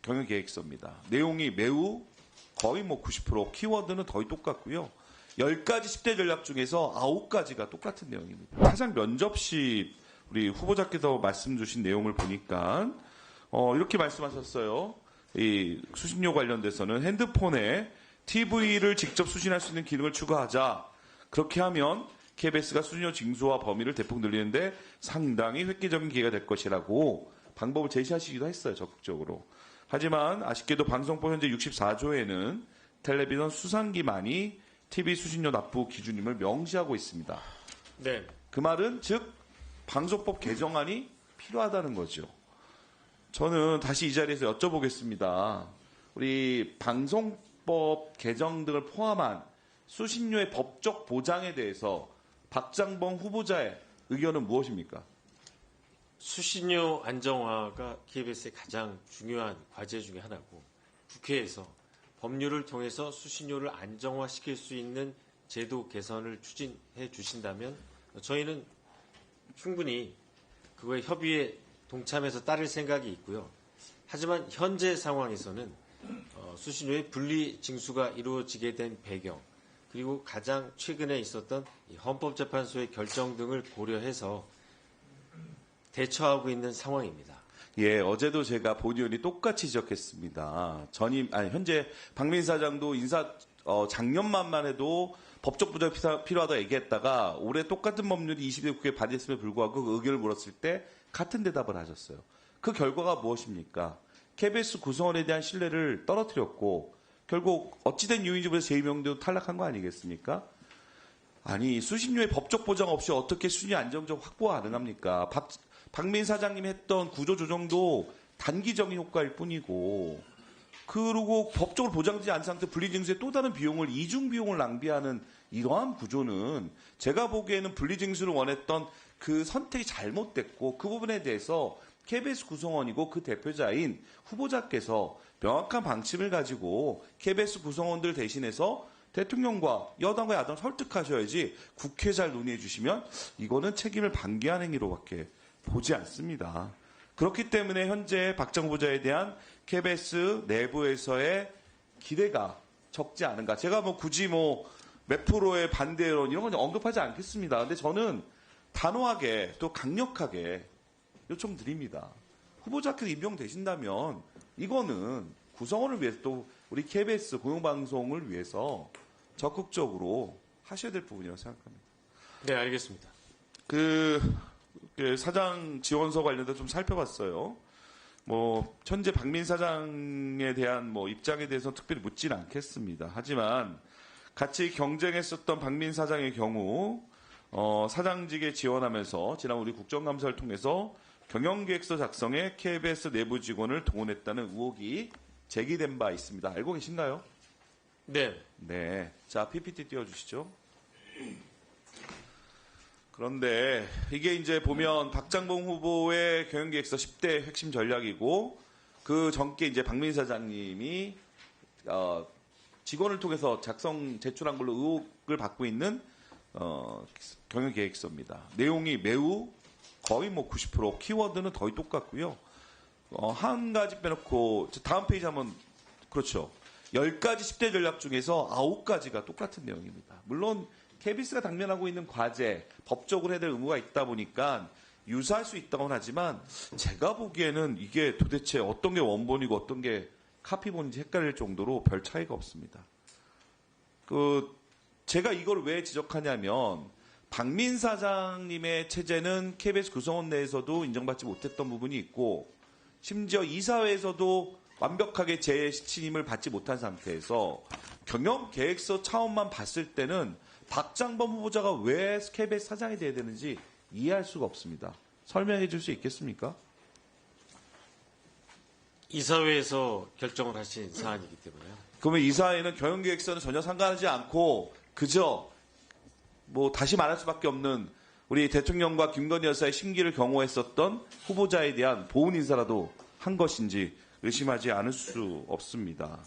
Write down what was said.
경영계획서입니다. 내용이 매우 거의 90% 키워드는 거의 똑같고요. 10가지 10대 전략 중에서 9가지가 똑같은 내용입니다. 사장 면접 시 우리 후보자께서 말씀 주신 내용을 보니까 이렇게 말씀하셨어요. 이 수신료 관련돼서는 핸드폰에 TV를 직접 수신할 수 있는 기능을 추가하자. 그렇게 하면 KBS가 수신료 징수와 범위를 대폭 늘리는데 상당히 획기적인 기회가 될 것이라고 방법을 제시하시기도 했어요. 적극적으로. 하지만 아쉽게도 방송법 현재 64조에는 텔레비전 수상기만이 TV 수신료 납부 기준임을 명시하고 있습니다. 네. 그 말은 즉 방송법 개정안이 필요하다는 거죠. 저는 다시 이 자리에서 여쭤보겠습니다. 우리 방송법 개정 등을 포함한 수신료의 법적 보장에 대해서 박장범 후보자의 의견은 무엇입니까? 수신료 안정화가 KBS의 가장 중요한 과제 중에 하나고 국회에서 법률을 통해서 수신료를 안정화시킬 수 있는 제도 개선을 추진해 주신다면 저희는 충분히 그거에 협의에 동참해서 따를 생각이 있고요. 하지만 현재 상황에서는 수신료의 분리 징수가 이루어지게 된 배경 그리고 가장 최근에 있었던 헌법재판소의 결정 등을 고려해서 대처하고 있는 상황입니다. 예, 어제도 제가 본 의원이 똑같이 지적했습니다. 현재 박민 사장도 작년만 해도 법적 보장이 필요하다고 얘기했다가 올해 똑같은 법률이 20대 국회에 발의했음에 불구하고 그 의견을 물었을 때 같은 대답을 하셨어요. 그 결과가 무엇입니까? KBS 구성원에 대한 신뢰를 떨어뜨렸고 결국 어찌된 이유인지 모르겠어 제2명도 탈락한 거 아니겠습니까? 아니 수신료의 법적 보장 없이 어떻게 수신료 안정적 확보가 가능합니까? 박민 사장님이 했던 구조조정도 단기적인 효과일 뿐이고 그리고 법적으로 보장되지 않은 상태 분리징수의 또 다른 비용을 이중비용을 낭비하는 이러한 구조는 제가 보기에는 분리징수를 원했던 그 선택이 잘못됐고 그 부분에 대해서 KBS 구성원이고 그 대표자인 후보자께서 명확한 방침을 가지고 KBS 구성원들 대신해서 대통령과 여당과 야당 설득하셔야지 국회 잘 논의해 주시면 이거는 책임을 방기한 행위로밖에 보지 않습니다. 그렇기 때문에 현재 박정 후보자에 대한 KBS 내부에서의 기대가 적지 않은가. 제가 굳이 몇 프로의 반대론 이런 건 언급하지 않겠습니다. 근데 저는 단호하게 또 강력하게 요청드립니다. 후보자께서 임명되신다면 이거는 구성원을 위해서 또 우리 KBS 공영방송을 위해서 적극적으로 하셔야 될 부분이라고 생각합니다. 네, 알겠습니다. 사장 지원서 관련해서 좀 살펴봤어요. 현재 박민 사장에 대한 입장에 대해서 특별히 묻지는 않겠습니다. 하지만 같이 경쟁했었던 박민 사장의 경우 사장직에 지원하면서 지난 우리 국정감사를 통해서 경영계획서 작성에 KBS 내부 직원을 동원했다는 의혹이 제기된 바 있습니다. 알고 계신가요? 네. 네. 자, PPT 띄워주시죠. 그런데 이게 이제 보면 박장범 후보의 경영계획서 10대 핵심 전략이고 그 전께 이제 박민 사장님이 직원을 통해서 제출한 걸로 의혹을 받고 있는 경영계획서입니다. 내용이 매우 거의 90% 키워드는 거의 똑같고요. 한 가지 빼놓고 다음 페이지 한번 그렇죠. 10가지 10대 전략 중에서 9가지가 똑같은 내용입니다. 물론 KBS가 당면하고 있는 과제, 법적으로 해야 될 의무가 있다 보니까 유사할 수 있다고는 하지만 제가 보기에는 이게 도대체 어떤 게 원본이고 어떤 게 카피본인지 헷갈릴 정도로 별 차이가 없습니다. 제가 이걸 왜 지적하냐면 박민 사장님의 체제는 KBS 구성원 내에서도 인정받지 못했던 부분이 있고 심지어 이사회에서도 완벽하게 재신임을 받지 못한 상태에서 경영계획서 차원만 봤을 때는 박장범 후보자가 왜 KBS 사장이 돼야 되는지 이해할 수가 없습니다. 설명해 줄 수 있겠습니까? 이사회에서 결정을 하신 사안이기 때문에요. 그러면 이사회는 경영계획서는 전혀 상관하지 않고 그저 다시 말할 수밖에 없는 우리 대통령과 김건희 여사의 심기를 경호했었던 후보자에 대한 보훈 인사라도 한 것인지 의심하지 않을 수 없습니다.